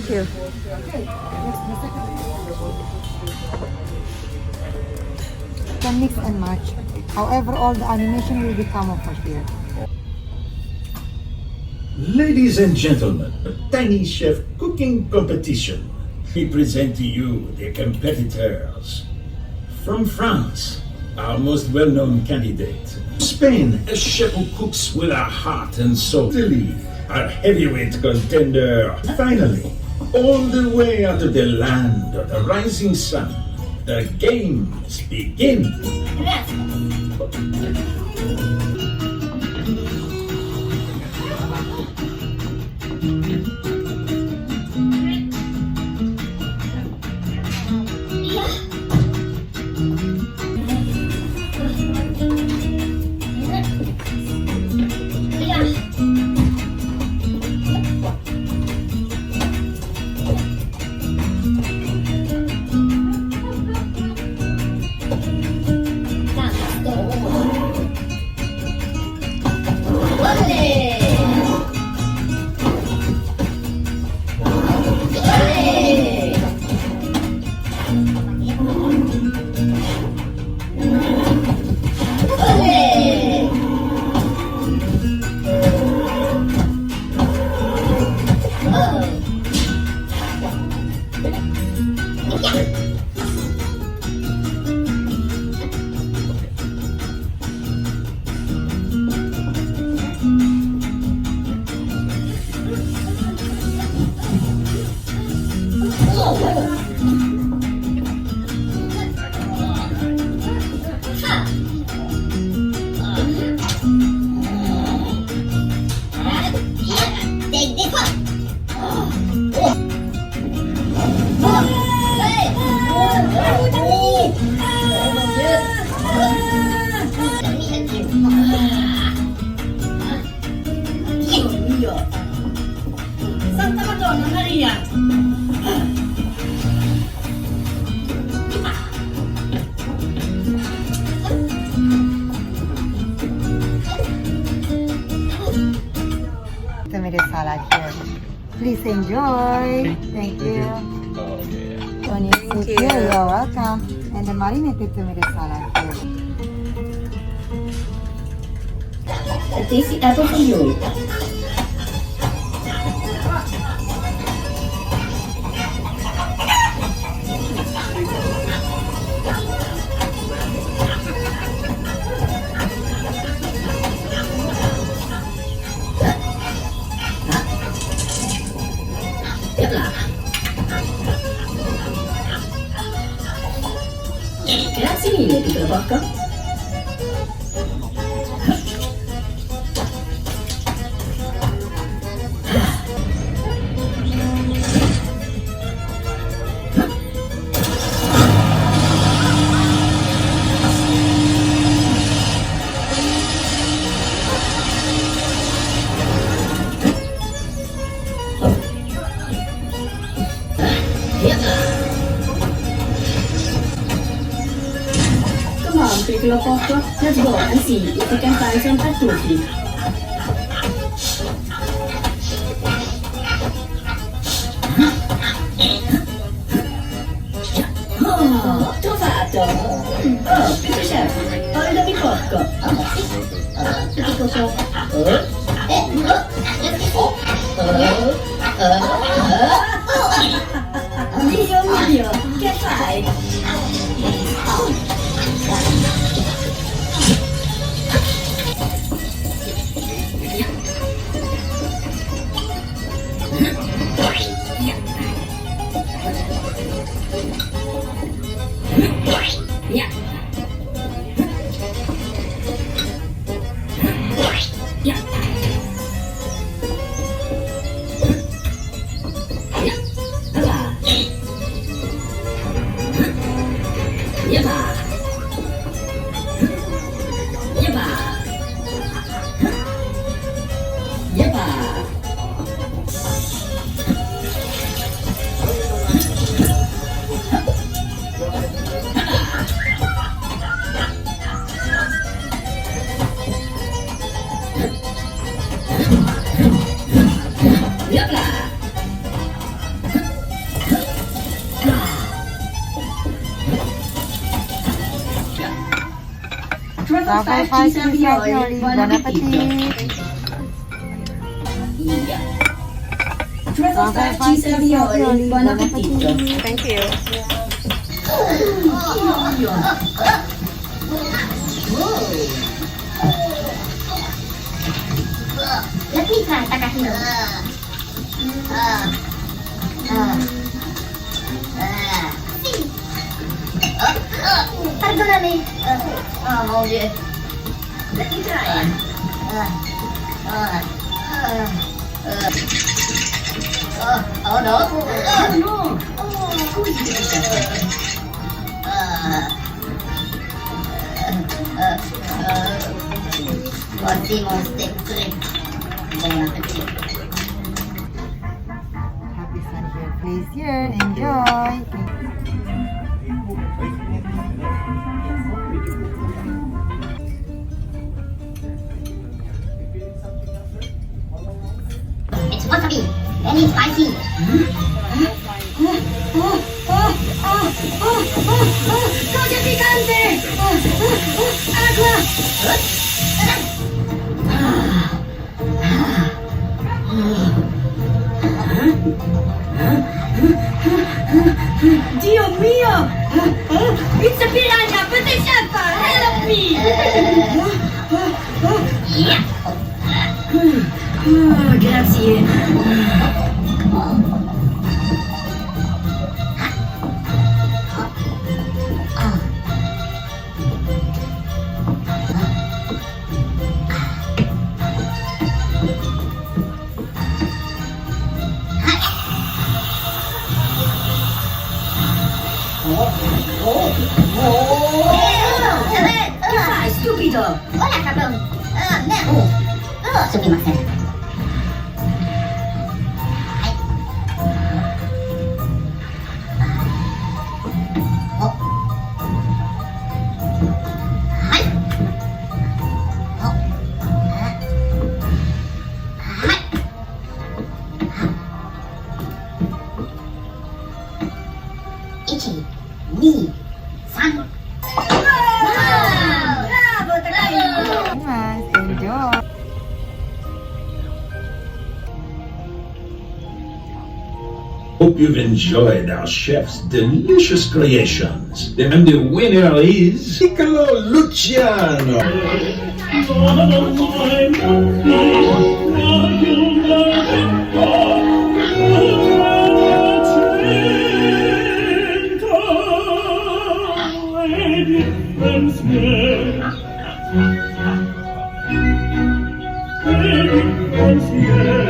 Thank you. Can mix and match. However, all the animation will be camouflage here. Ladies and gentlemen, a tiny chef cooking competition. We present to you the competitors. From France, our most well-known candidate. Spain, a chef who cooks with our heart and soul. Italy, our heavyweight contender. Finally, all the way out of the land of the rising sun, the games begin. Tomato salad here. Please enjoy. Thank you. Onion soup here. You're welcome. And the marinated tomato salad here. A tasty apple for you. Grazie mille, piccola porca. Come on, piccolo porco, let's go and see if we can find some tartufi. Oh, trovato! Oh, Petit Chef, ordinami porco. Dio mio, che fai? Truffle five cheese cheese-RAVIOli. ravioli. Buon appetito. Yeah. Truffle five cheese-RAVIOli. Buon appetito. Thank you. Let me try Takahiro. Perdonami. Mon Dieu. Let me try. Oh no. Oh no. Voici mon steak trip. Bon appétit. Happy Sun here. Please here. Enjoy. It's wasabi. Very spicy. Cosa picante! Agua! Dio mio! It's a piranha! Petit Chef! Help me! Grazie. Che fai, stupido? Hola, cabrón. No. Sumimasen. Ichi, ni, san. Bravo, Takahiro. Nice. Enjoy. Hope you've enjoyed our chef's delicious creations. And the winner is Piccolo Luciano. Once more.